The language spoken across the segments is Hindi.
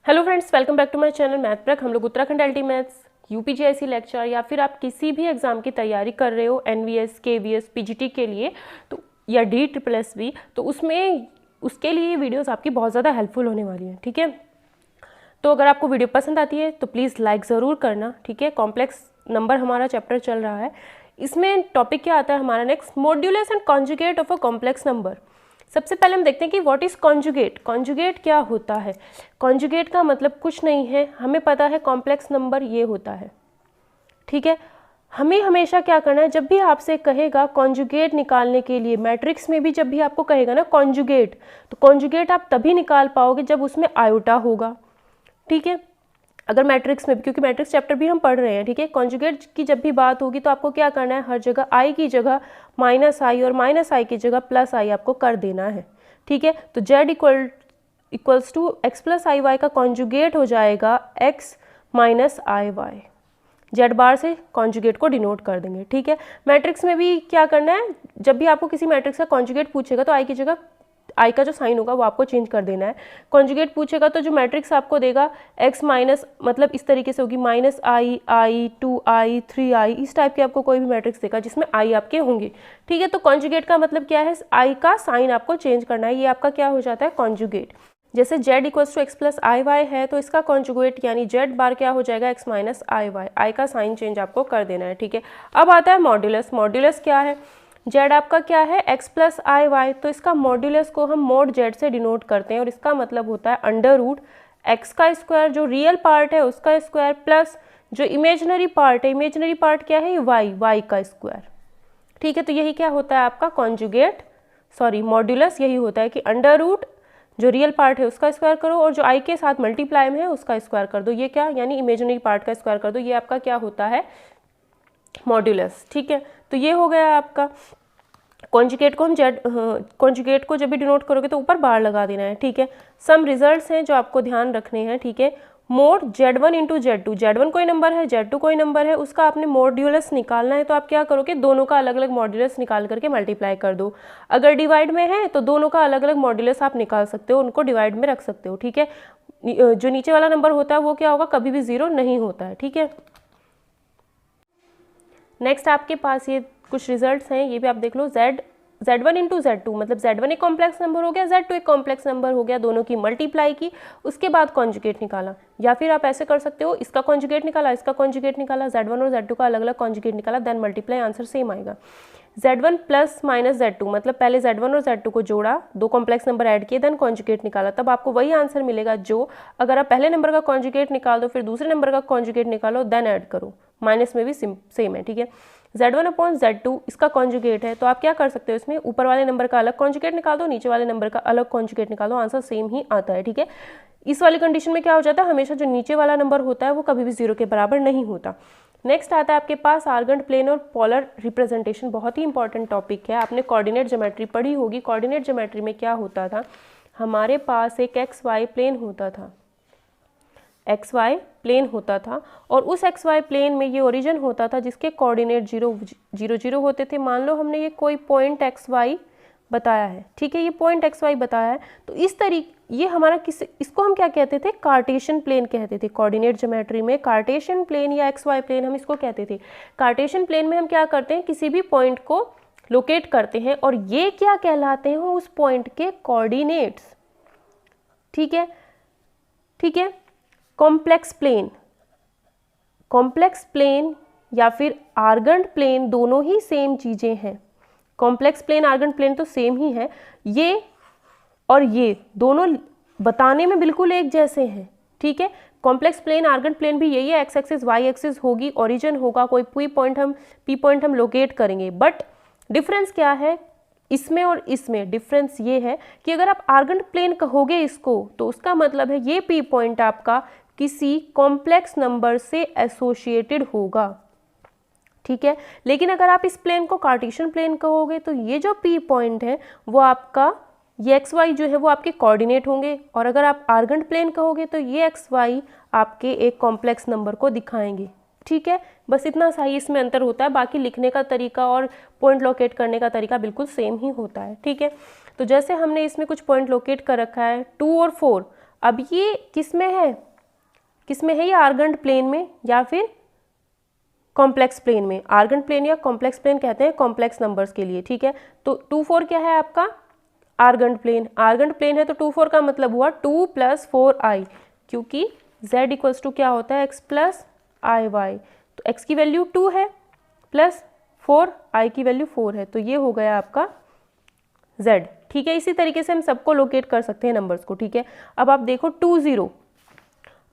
Hello friends, welcome back to my channel math prac. हम लोग Uttarakhand LT maths UPGIC lecture या फिर आप किसी भी एग्जाम की तैयारी कर रहे हो एनवीएस केवीएस पीजीटी के लिए तो या DSSB तो उसमें उसके लिए वीडियोस आपकी बहुत ज़्यादा हेल्पफुल होने वाली हैं। ठीक है, तो अगर आपको वीडियो पसंद आती है तो प्लीज़ लाइक ज़रूर करना। ठीक है, कॉम्प्लेक्स नंबर हमारा चैप्टर चल रहा है। इसमें टॉपिक क्या आता है हमारा next, modulus and conjugate of a complex number. सबसे पहले हम देखते हैं कि व्हाट इज़ कॉन्जुगेट। कॉन्जुगेट क्या होता है? कॉन्जुगेट का मतलब कुछ नहीं है, हमें पता है कॉम्प्लेक्स नंबर ये होता है। ठीक है, हमें हमेशा क्या करना है, जब भी आपसे कहेगा कॉन्जुगेट निकालने के लिए, मैट्रिक्स में भी जब भी आपको कहेगा ना कॉन्जुगेट, तो कॉन्जुगेट आप तभी निकाल पाओगे जब उसमें आयोटा होगा। ठीक है, अगर मैट्रिक्स में भी, क्योंकि मैट्रिक्स चैप्टर भी हम पढ़ रहे हैं। ठीक है, कॉन्जुगेट की जब भी बात होगी तो आपको क्या करना है, हर जगह आई की जगह माइनस आई और माइनस आई की जगह प्लस आई आपको कर देना है। ठीक है, तो z equals to x plus i y का कॉन्जुगेट हो जाएगा x minus i y. Z bar से कॉन्जुगेट को डिनोट कर देंगे। ठीक है, मैट्रिक्स में भी क्या करना है, जब भी आपको किसी मैट्रिक्स का कॉन्जुगेट पूछेगा तो आई की जगह आई का जो साइन होगा वो आपको चेंज कर देना है। कॉन्जुगेट पूछेगा तो जो मैट्रिक्स आपको देगा एक्स माइनस, मतलब इस तरीके से होगी माइनस आई, आई, 2i, 3i, इस टाइप के आपको कोई भी मैट्रिक्स देगा जिसमें आई आपके होंगे। ठीक है, तो कॉन्जुगेट का मतलब क्या है, आई का साइन आपको चेंज करना है, ये आपका क्या हो जाता है कॉन्जुगेट। जैसे z equals to x plus i y है तो इसका कॉन्जुगेट यानी जेड बार क्या हो जाएगा, एक्स माइनस आई वाई। आई का साइन चेंज आपको कर देना है। ठीक है, अब आता है मॉड्यूलस। मॉड्यूलस क्या है, जेड आपका क्या है एक्स प्लस आई वाई, तो इसका मॉड्यूलस को हम मॉड जेड से डिनोट करते हैं और इसका मतलब होता है अंडर रूट एक्स का स्क्वायर, जो रियल पार्ट है उसका स्क्वायर, प्लस जो इमेजनरी पार्ट है, इमेजनरी पार्ट क्या है, वाई, वाई का स्क्वायर। ठीक है, तो यही क्या होता है आपका कॉन्जुगेट, सॉरी मॉड्यूलस यही होता है कि अंडर रूट जो रियल पार्ट है उसका स्क्वायर करो और जो आई के साथ मल्टीप्लाई में है उसका स्क्वायर कर दो। ये क्या, यानी इमेजनरी पार्ट का स्क्वायर कर दो। ये आपका क्या होता है मॉड्यूलस। ठीक है, तो ये हो गया आपका कॉन्जुगेट को हम जेड, कॉन्जुगेट को जब भी डिनोट करोगे तो ऊपर बार लगा देना है। ठीक है, सम रिजल्ट्स हैं जो आपको ध्यान रखने हैं। ठीक है, mode Z1 into Z2, Z1 कोई नंबर है, Z2 कोई नंबर है, उसका आपने मॉड्यूलस निकालना है तो आप क्या करोगे, दोनों का अलग अलग मॉड्यूलस निकाल करके मल्टीप्लाई कर दो। अगर डिवाइड में है तो दोनों का अलग अलग मॉड्यूलस आप निकाल सकते हो, उनको डिवाइड में रख सकते हो। ठीक है, जो नीचे वाला नंबर होता है वो क्या होगा, कभी भी जीरो नहीं होता है। ठीक है, नेक्स्ट आपके पास ये कुछ रिजल्ट्स हैं, ये भी आप देख लो। Z1 इंटू Z2, मतलब Z1 एक कॉम्प्लेक्स नंबर हो गया, Z2 एक कॉम्प्लेक्स नंबर हो गया, दोनों की मल्टीप्लाई की, उसके बाद कॉन्जुगेट निकाला। या फिर आप ऐसे कर सकते हो, इसका कॉन्जुगेट निकाला, इसका कॉन्जुगेट निकाला, Z1 और Z2 का अलग अलग कॉन्जुगेट निकाला, देन मल्टीप्लाई, आंसर सेम आएगा। Z1 प्लस माइनस Z2, मतलब पहले Z1 और Z2 को जोड़ा, दो कॉम्प्लेक्स नंबर ऐड किए, देन कॉन्जुगेट निकाला, तब आपको वही आंसर मिलेगा जो अगर आप पहले नंबर का कॉन्जुगेट निकाल दो फिर दूसरे नंबर का कॉन्जुगेट निकालो देन ऐड करो, माइनस में भी सेम है। ठीक है, Z1 अपॉन Z2 इसका कॉन्जुगेट है तो आप क्या कर सकते हो, इसमें ऊपर वाले नंबर का अलग कॉन्जुगेट निकाल दो, नीचे वाले नंबर का अलग कॉन्जुगेट निकाल दो, आंसर सेम ही आता है। ठीक है, इस वाली कंडीशन में क्या हो जाता है, हमेशा जो नीचे वाला नंबर होता है वो कभी भी जीरो के बराबर नहीं होता। नेक्स्ट आता है आपके पास आर्गेंट प्लेन और पोलर रिप्रेजेंटेशन, बहुत ही इंपॉर्टेंट टॉपिक है, आपने कोऑर्डिनेट ज्योमेट्री पढ़ी होगी। कोऑर्डिनेट ज्योमेट्री में क्या होता था, हमारे पास एक एक्स वाई प्लेन होता था, एक्स वाई प्लेन होता था और उस एक्स वाई प्लेन में ये ओरिजिन होता था जिसके कोऑर्डिनेट 0 0 0 होते थे। मान लो हमने ये कोई पॉइंट एक्स वाई बताया है। ठीक है, ये पॉइंट एक्स वाई बताया है तो इस तरीके ये हमारा इसको हम क्या कहते थे, कार्टेशियन प्लेन कहते थे। कोऑर्डिनेट ज्योमेट्री में कार्टेशियन प्लेन या एक्स वाई प्लेन हम इसको कहते थे। कार्टेशियन प्लेन में हम क्या करते हैं, किसी भी पॉइंट को लोकेट करते हैं और ये क्या कहलाते हैं, उस पॉइंट के कोऑर्डिनेट्स। ठीक है, ठीक है, कॉम्प्लेक्स प्लेन, कॉम्प्लेक्स प्लेन या फिर आर्गेंट प्लेन दोनों ही सेम चीज़ें हैं। कॉम्प्लेक्स प्लेन आर्गेंट प्लेन तो सेम ही है, ये और ये दोनों बताने में बिल्कुल एक जैसे हैं। ठीक है, कॉम्प्लेक्स प्लेन आर्गेंट प्लेन भी यही है, एक्स एक्सिस वाई एक्सिस होगी, ओरिजिन होगा, कोई पी पॉइंट हम लोकेट करेंगे। बट डिफरेंस क्या है इसमें और इसमें, डिफरेंस ये है कि अगर आप आर्गेंट प्लेन कहोगे इसको तो उसका मतलब है ये पी पॉइंट आपका किसी कॉम्प्लेक्स नंबर से एसोसिएटेड होगा। ठीक है, लेकिन अगर आप इस प्लेन को कार्टेशियन प्लेन कहोगे तो ये जो पी पॉइंट है वो आपका, ये एक्स वाई जो है वो आपके कोऑर्डिनेट होंगे और अगर आप आर्गेंट प्लेन कहोगे तो ये एक्स वाई आपके एक कॉम्प्लेक्स नंबर को दिखाएंगे। ठीक है, बस इतना सा ही इसमें अंतर होता है, बाकी लिखने का तरीका और पॉइंट लोकेट करने का तरीका बिल्कुल सेम ही होता है। ठीक है, तो जैसे हमने इसमें कुछ पॉइंट लोकेट कर रखा है 2 और 4, अब ये किस में है, ये आर्गेंट प्लेन में या फिर कॉम्प्लेक्स प्लेन में। आर्गेंट प्लेन या कॉम्प्लेक्स प्लेन कहते हैं कॉम्प्लेक्स नंबर्स के लिए, ठीक है। तो 2 4 क्या है आपका, आर्गेंट प्लेन। आर्गेंट प्लेन है तो 2 4 का मतलब हुआ 2 + 4i, क्योंकि z इक्वल्स टू क्या होता है, x + iy। तो x की वैल्यू 2 है प्लस 4, i की वैल्यू 4 है, तो ये हो गया आपका z, ठीक है। इसी तरीके से हम सबको लोकेट कर सकते हैं नंबर्स को, ठीक है। अब आप देखो 2 0,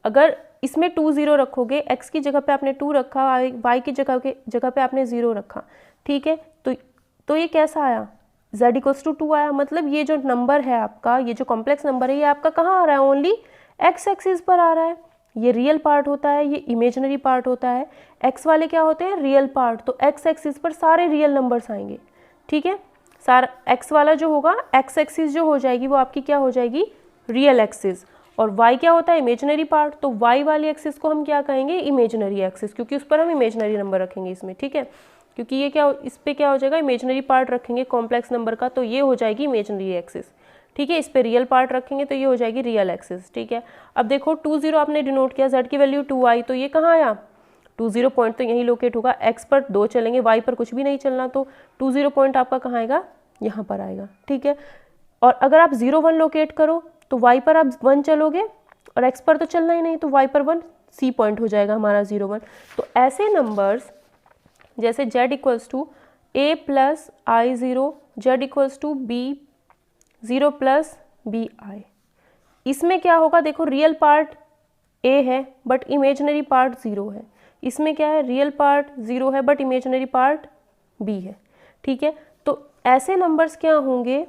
अगर इसमें 2 0 रखोगे, x की जगह पे आपने 2 रखा, y की जगह पे आपने 0 रखा, ठीक है। तो ये कैसा आया, z इक्वल्स टू 2 आया। मतलब ये जो नंबर है आपका, ये जो कॉम्प्लेक्स नंबर है, ये आपका कहाँ आ रहा है, ओनली x एक्सिस पर आ रहा है। ये रियल पार्ट होता है, ये इमेजिनरी पार्ट होता है। x वाले क्या होते हैं, रियल पार्ट। तो x एक्सिस पर सारे रियल नंबर्स आएंगे, ठीक है। सारा x वाला जो होगा, x एक्सिस जो हो जाएगी वो आपकी क्या हो जाएगी, रियल एक्सिस। और y क्या होता है, इमेजिनरी पार्ट। तो y वाली एक्सिस को हम क्या कहेंगे, इमेजिनरी एक्सिस, क्योंकि उस पर हम इमेजिनरी नंबर रखेंगे इसमें, ठीक है। क्योंकि ये क्या, इस पे क्या हो जाएगा, इमेजिनरी पार्ट रखेंगे कॉम्प्लेक्स नंबर का, तो ये हो जाएगी इमेजिनरी एक्सिस, ठीक है। इस पे रियल पार्ट रखेंगे तो ये हो जाएगी रियल एक्सिस, ठीक है। अब देखो 2 0 आपने डिनोट किया, z की वैल्यू 2 आई, तो ये कहाँ आया, 2 0 पॉइंट तो यहीं लोकेट होगा। x पर 2 चलेंगे, y पर कुछ भी नहीं चलना, तो 2 0 पॉइंट आपका कहाँ आएगा, यहाँ पर आएगा, ठीक है। और अगर आप 0 1 लोकेट करो तो y पर आप 1 चलोगे और x पर तो चलना ही नहीं, तो y पर 1 c पॉइंट हो जाएगा हमारा 0 1। तो ऐसे नंबर्स जैसे z equals to a + i0, z equals to b 0 + bi, इसमें क्या होगा, देखो रियल पार्ट a है बट इमेजिनरी पार्ट 0 है। इसमें क्या है, रियल पार्ट 0 है बट इमेजिनरी पार्ट b है, ठीक है। तो ऐसे नंबर्स क्या होंगे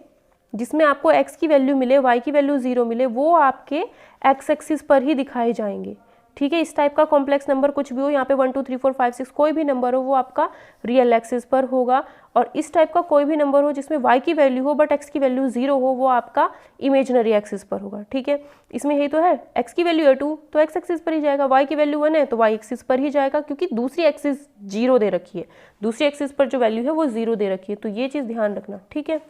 जिसमें आपको x की वैल्यू मिले, y की वैल्यू 0 मिले, वो आपके x एक्सिस पर ही दिखाए जाएंगे, ठीक है। इस टाइप का कॉम्प्लेक्स नंबर कुछ भी हो, यहाँ पे 1 2 3 4 5 6 कोई भी नंबर हो, वो आपका रियल एक्सिस पर होगा। और इस टाइप का कोई भी नंबर हो जिसमें y की वैल्यू हो बट x की वैल्यू 0 हो, वो आपका इमेजिनरी एक्सिस पर होगा, ठीक है। इसमें यही तो है, x की वैल्यू है 2 तो x एक्सिस पर ही जाएगा, y की वैल्यू 1 है तो y एक्सिस पर ही जाएगा, क्योंकि दूसरी एक्सिस 0 दे रखी है, दूसरी एक्सिस पर जो वैल्यू है वो 0 दे रखी है। तो ये चीज़ ध्यान रखना, ठीक है।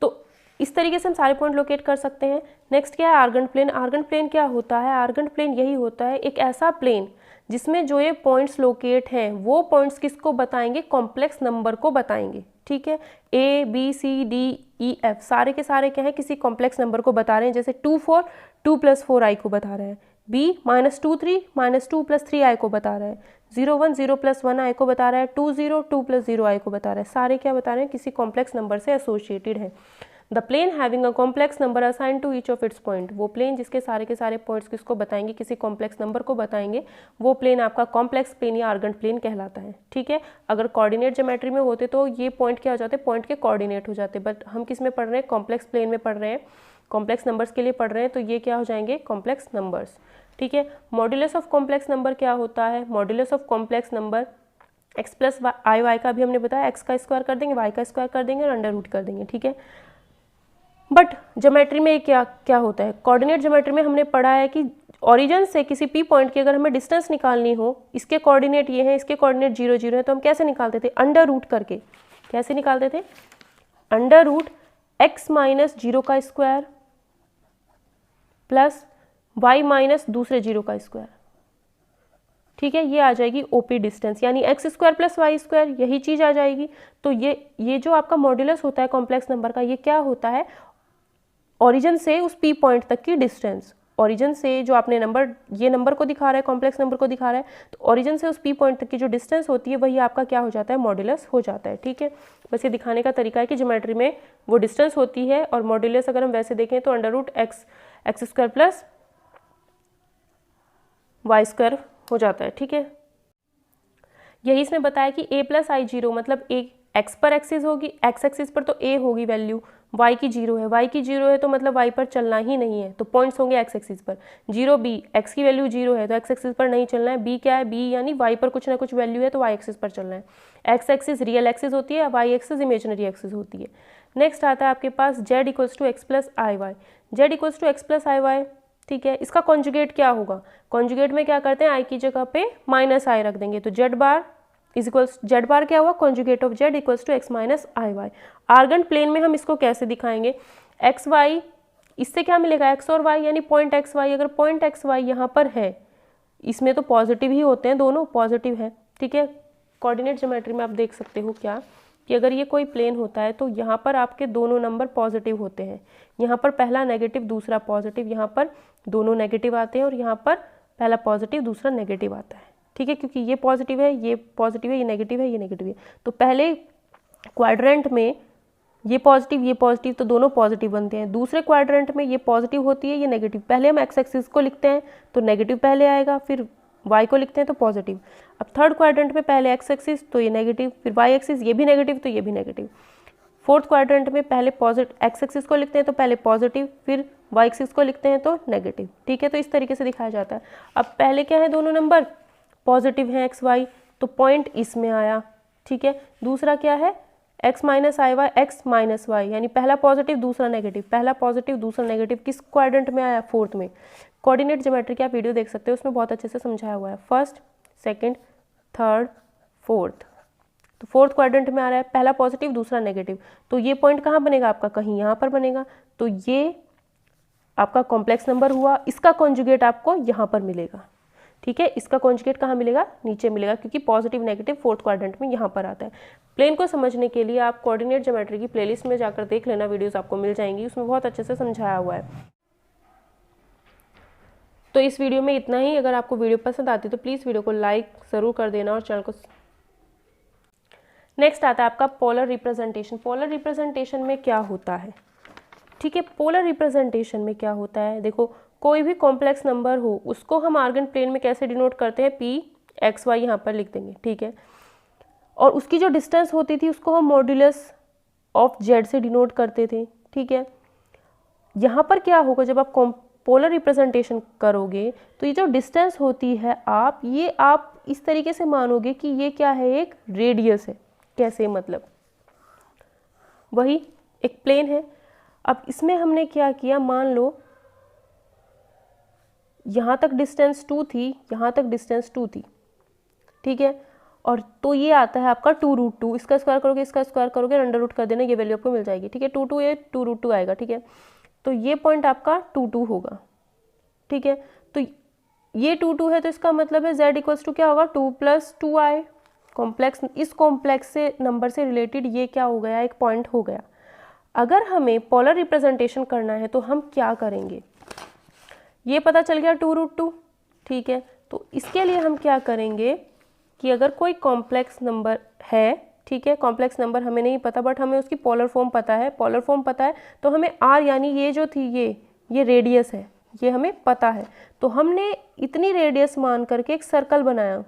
तो इस तरीके से हम सारे पॉइंट लोकेट कर सकते हैं। नेक्स्ट क्या है, आर्गेंट प्लेन। आर्गेंट प्लेन क्या होता है, आर्गेंट प्लेन यही होता है एक ऐसा प्लेन जिसमें जो ये पॉइंट्स लोकेट हैं वो पॉइंट्स किसको बताएंगे, कॉम्प्लेक्स नंबर को बताएंगे, ठीक है। a b c d e f सारे के सारे क्या है, किसी कॉम्प्लेक्स नंबर को बता रहे हैं। जैसे 2 4 2 + 4i को बता रहे हैं, b -2 3 -2 + 3i को बता रहा है, 0 1 0 + 1i को बता रहा है, 2 0 2 + 0i को बता रहा है। सारे क्या बता रहे हैं, किसी कॉम्प्लेक्स नंबर से एसोसिएटेड है। The plane having a complex number assign to each of its point, वो प्लेन जिसके सारे के सारे पॉइंट्स किसको बताएंगे, किसी कॉम्प्लेक्स नंबर को बताएंगे, वो प्लेन आपका कॉम्प्लेक्स प्लेन या आर्गेंट प्लेन कहलाता है, ठीक है। अगर कोऑर्डिनेट ज्योमेट्री में होते तो ये पॉइंट क्या हो जाते, पॉइंट के कोऑर्डिनेट हो जाते, बट हम किस में पढ़ रहे हैं, कॉम्प्लेक्स प्लेन में पढ़ रहे हैं, कॉम्प्लेक्स नंबर्स के लिए पढ़ रहे हैं, तो ये क्या हो जाएंगे, कॉम्प्लेक्स नंबर्स, ठीक है। मॉड्यूलस ऑफ कॉम्प्लेक्स नंबर क्या होता है, modulus of complex number x + i का भी हमने बताया, x का स्क्वायर कर देंगे, y का स्क्वायर कर देंगे और अंडर रूट कर देंगे, ठीक है। बट ज्योमेट्री में क्या क्या होता है, कोऑर्डिनेट ज्योमेट्री में हमने पढ़ा है कि ओरिजिन से किसी p पॉइंट की अगर हमें डिस्टेंस निकालनी हो, इसके कोऑर्डिनेट ये हैं, इसके कोऑर्डिनेट 0 0 है, तो हम कैसे निकालते थे, अंडर रूट करके। कैसे निकालते थे, अंडर रूट x - 0 का स्क्वायर प्लस y - दूसरे 0 का स्क्वायर, ठीक है। ये आ जाएगी ओपी डिस्टेंस, यानी x² + y², यही चीज़ आ जाएगी। तो ये जो आपका मॉड्यूलस होता है कॉम्प्लेक्स नंबर का, ये क्या होता है, ओरिजिन से उस p पॉइंट तक की डिस्टेंस। ओरिजिन से जो आपने नंबर, ये नंबर को दिखा रहा है, कॉम्प्लेक्स नंबर को दिखा रहा है, तो ओरिजिन से उस p पॉइंट तक की जो डिस्टेंस होती है वही आपका क्या हो जाता है, मॉड्यूलस हो जाता है, ठीक है। बस ये दिखाने का तरीका है कि ज्योमेट्री में वो डिस्टेंस होती है, और मॉड्यूलस अगर हम वैसे देखें तो अंडर रूट x² + y² हो जाता है, ठीक है। यही इसमें बताया कि a + i0 मतलब a x पर एक्सिस होगी, x एक्सिस पर तो a होगी वैल्यू, y की 0 है, y की 0 है तो मतलब y पर चलना ही नहीं है, तो पॉइंट्स होंगे x एक्सिस पर। 0 b, x की वैल्यू 0 है तो x एक्सिस पर नहीं चलना है, b क्या है, b यानी y पर कुछ ना कुछ वैल्यू है तो y एक्सिस पर चलना है। x एक्सिस रियल एक्सिस होती है, y एक्सिस इमेजिनरी एक्सिस होती है। नेक्स्ट आता है आपके पास z = x + iy, z = x + iy, ठीक है। इसका कॉन्जुगेट क्या होगा, कॉन्जुगेट में क्या करते हैं, i की जगह पे -i रख देंगे, तो z बार क्या हुआ, conjugate of z = x - iy। Argand plane में हम इसको कैसे दिखाएंगे, xy इससे क्या मिलेगा, x और y यानी पॉइंट एक्स वाई। अगर पॉइंट एक्स वाई यहाँ पर है, इसमें तो पॉजिटिव ही होते हैं, दोनों पॉजिटिव है, ठीक है। कोऑर्डिनेट ज्योमेट्री में आप देख सकते हो क्या कि अगर ये कोई प्लेन होता है तो यहाँ पर आपके दोनों नंबर पॉजिटिव होते हैं। यहाँ पर पहला नेगेटिव दूसरा पॉजिटिव, यहाँ पर दोनों नेगेटिव आते हैं और यहाँ पर पहला पॉजिटिव दूसरा नेगेटिव आता है, ठीक है। क्योंकि ये पॉजिटिव है, ये पॉजिटिव है, ये नेगेटिव है, ये नेगेटिव है, तो पहले क्वाड्रेंट में ये पॉजिटिव तो दोनों पॉजिटिव बनते हैं। दूसरे क्वाड्रेंट में ये पॉजिटिव होती है, ये नेगेटिव। पहले हम एक्स एक्सिस को लिखते हैं तो नेगेटिव पहले आएगा, फिर y को लिखते हैं तो पॉजिटिव। अब थर्ड क्वाड्रेंट में पहले एक्स एक्सिस तो ये नेगेटिव, फिर y एक्सिस ये भी नेगेटिव तो ये भी नेगेटिव। फोर्थ क्वाड्रेंट में पहले पॉजिटिव एक्स एक्सिस को लिखते हैं तो पहले पॉजिटिव, फिर y एक्सिस को लिखते हैं तो नेगेटिव, ठीक है। तो इस तरीके से दिखाया जाता है। अब पहले क्या है, दोनों नंबर पॉजिटिव हैं एक्स वाई, तो पॉइंट इसमें आया, ठीक है। दूसरा क्या है, x minus i Y, x minus Y, यानी पहला पॉजिटिव दूसरा नेगेटिव, पहला पॉजिटिव दूसरा नेगेटिव, किस क्वाड्रेंट में आया, फोर्थ में। कोऑर्डिनेट ज्योमेट्री की आप वीडियो देख सकते हो, उसमें बहुत अच्छे से समझाया हुआ है, फर्स्ट सेकंड थर्ड फोर्थ। तो फोर्थ क्वाड्रेंट में आ रहा है, पहला पॉजिटिव दूसरा नेगेटिव, तो ये पॉइंट कहाँ बनेगा आपका, कहीं यहाँ पर बनेगा। तो ये आपका कॉम्प्लेक्स नंबर हुआ, इसका कॉन्जुगेट आपको यहाँ पर मिलेगा, ठीक है। इसका कॉन्जुगेट कहाँ मिलेगा, नीचे मिलेगा, क्योंकि पॉजिटिव नेगेटिव फोर्थ क्वाड्रेंट में यहाँ पर आता है। प्लेन को समझने के लिए आप कोऑर्डिनेट ज्योमेट्री की प्लेलिस्ट में जाकर देख लेना, वीडियोस आपको मिल जाएंगी, उसमें बहुत अच्छे से समझाया हुआ है। तो इस वीडियो में इतना ही। अगर आपको वीडियो पसंद आती है तो प्लीज़ वीडियो को लाइक ज़रूर कर देना और चैनल को। नेक्स्ट आता है आपका पोलर रिप्रेजेंटेशन। पोलर रिप्रेजेंटेशन में क्या होता है, ठीक है। पोलर रिप्रेजेंटेशन में क्या होता है, देखो कोई भी कॉम्प्लेक्स नंबर हो उसको हम आर्गन प्लेन में कैसे डिनोट करते हैं, पी एक्स वाई यहाँ पर लिख देंगे, ठीक है। और उसकी जो डिस्टेंस होती थी उसको हम मॉड्यूलस ऑफ जेड से डिनोट करते थे, ठीक है। यहाँ पर क्या होगा, जब आप पोलर रिप्रेजेंटेशन करोगे तो ये जो डिस्टेंस होती है आप इस तरीके से मानोगे कि ये क्या है, एक रेडियस है। कैसे, मतलब वही एक प्लेन है। अब इसमें हमने क्या किया, मान लो यहाँ तक डिस्टेंस 2 थी, यहाँ तक डिस्टेंस 2 थी, ठीक है। और तो ये आता है आपका 2√2, इसका स्क्वायर करोगे इसका स्क्वायर करोगे, अंडर रूट कर देना, ये वैल्यू आपको मिल जाएगी, ठीक है। 2 ये 2√2 आएगा, ठीक है। तो ये पॉइंट आपका 2 होगा, ठीक है। तो ये 2 है, तो इसका मतलब है z इक्वल्स टू क्या होगा, 2 + 2i। कॉम्प्लेक्स, इस कॉम्प्लेक्स से नंबर से रिलेटेड ये क्या हो गया, एक पॉइंट हो गया। अगर हमें पोलर रिप्रेजेंटेशन करना है तो हम क्या करेंगे, ये पता चल गया 2√2, ठीक है। तो इसके लिए हम क्या करेंगे कि अगर कोई कॉम्प्लेक्स नंबर है, ठीक है, कॉम्प्लेक्स नंबर हमें नहीं पता बट हमें उसकी पोलर फॉर्म पता है, पोलर फॉर्म पता है, तो हमें r यानी ये जो थी ये रेडियस है, ये हमें पता है। तो हमने इतनी रेडियस मान करके एक सर्कल बनाया,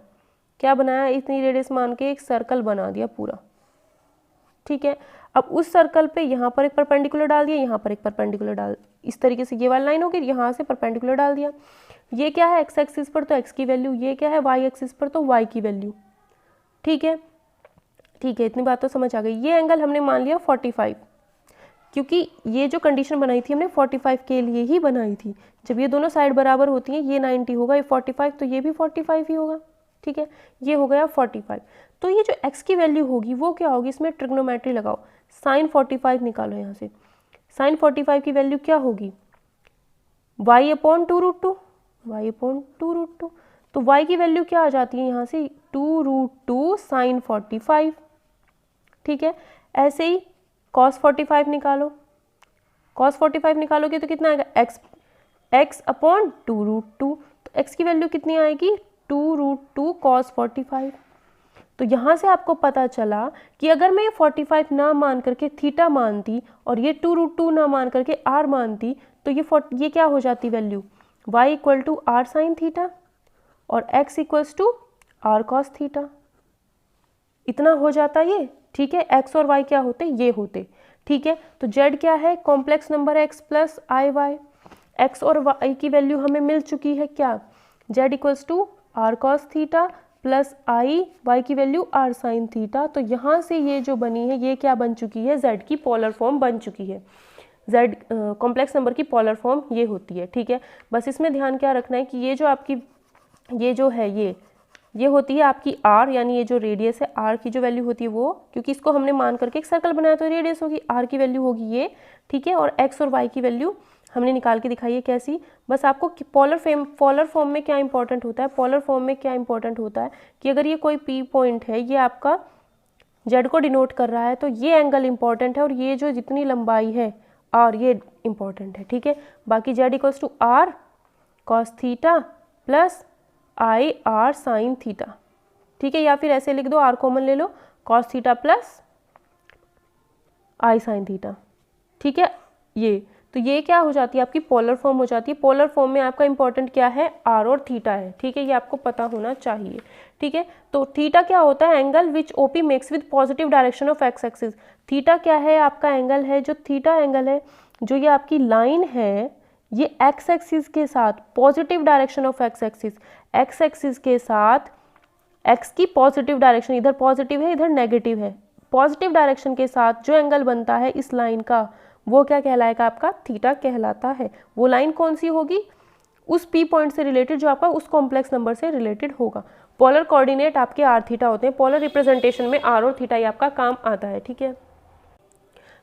क्या बनाया, इतनी रेडियस मान के एक सर्कल बना दिया पूरा, ठीक है। अब उस सर्कल पे यहाँ पर एक परपेंडिकुलर डाल दिया, यहाँ पर एक परपेंडिकुलर डाल, इस तरीके से ये वाली लाइन होगी, यहाँ से परपेंडिकुलर डाल दिया। ये क्या है, एक्स एक्सिस पर तो एक्स की वैल्यू, ये क्या है वाई एक्सिस पर तो वाई की वैल्यू, ठीक है, ठीक है। इतनी बात तो समझ आ गई। ये एंगल हमने मान लिया 45, क्योंकि ये जो कंडीशन बनाई थी हमने 45 के लिए ही बनाई थी। जब ये दोनों साइड बराबर होती हैं, ये 90 होगा, ये 45, तो ये भी 45 ही होगा, ठीक है। ये हो गया 45। तो ये जो x की वैल्यू होगी वो क्या होगी, इसमें ट्रिग्नोमेट्री लगाओ, साइन 45 निकालो यहाँ से। साइन 45 की वैल्यू क्या होगी, y/2√2, y/2√2। तो y की वैल्यू क्या आ जाती है यहाँ से, 2√2 साइन 45, ठीक है। ऐसे ही cos 45 निकालो, cos 45 निकालोगे तो कितना आएगा, x/2√2। तो x की वैल्यू कितनी आएगी, 2√2 cos 45। तो यहाँ से आपको पता चला कि अगर मैं 45 ना मान करके थीटा मानती और ये 2√2 ना मान करके r मानती, तो ये क्या हो जाती value, y = r sin theta और x = r cos थीटा। इतना हो जाता ये, ठीक है। x और y क्या होते, ये होते, ठीक है। तो z क्या है, कॉम्प्लेक्स नंबर है x + iy। x और y की वैल्यू हमें मिल चुकी है, क्या, z = r cos theta plus i, y की वैल्यू r sin थीटा। तो यहाँ से ये जो बनी है ये क्या बन चुकी है, z की पोलर फॉर्म बन चुकी है। z कॉम्प्लेक्स नंबर की पोलर फॉर्म ये होती है, ठीक है। बस इसमें ध्यान क्या रखना है कि ये जो आपकी ये जो है ये होती है आपकी r, यानी ये जो रेडियस है r की जो वैल्यू होती है वो, क्योंकि इसको हमने मान करके एक सर्कल बनाया तो रेडियस होगी, r की वैल्यू होगी ये, ठीक है। और x और y की वैल्यू हमने निकाल के दिखाई है कैसी। बस आपको पोलर फॉर्म में क्या इंपॉर्टेंट होता है, पोलर फॉर्म में क्या इंपॉर्टेंट होता है कि अगर ये कोई पी पॉइंट है, ये आपका जेड को डिनोट कर रहा है, तो ये एंगल इंपॉर्टेंट है और ये जो जितनी लंबाई है आर, ये इंपॉर्टेंट है, ठीक है। बाकी z equals to r cos theta plus i r sin theta, ठीक है। या फिर ऐसे लिख दो, आर कॉमन ले लो, cos theta plus i sin theta, ठीक है। ये क्या हो जाती है, आपकी पोलर फॉर्म हो जाती है। पोलर फॉर्म में आपका इंपॉर्टेंट क्या है, आर और थीटा है, ठीक है। ये आपको पता होना चाहिए, ठीक है। तो थीटा क्या होता है, angle which OP makes with positive direction of x axis. Theta क्या है, आपका एंगल है, जो थीटा एंगल है, जो ये आपकी लाइन है, ये एक्स एक्सिस के साथ positive direction of x axis के साथ, एक्स की पॉजिटिव डायरेक्शन, इधर पॉजिटिव है इधर नेगेटिव है, पॉजिटिव डायरेक्शन के साथ जो एंगल बनता है इस लाइन का, वो क्या कहलाएगा, आपका थीटा कहलाता है। वो लाइन कौन सी होगी, उस पी पॉइंट से रिलेटेड जो आपका उस कॉम्प्लेक्स नंबर से रिलेटेड होगा। पोलर कोऑर्डिनेट आपके आर थीटा होते हैं, पोलर रिप्रेजेंटेशन में आर और थीटा ही आपका काम आता है, ठीक है।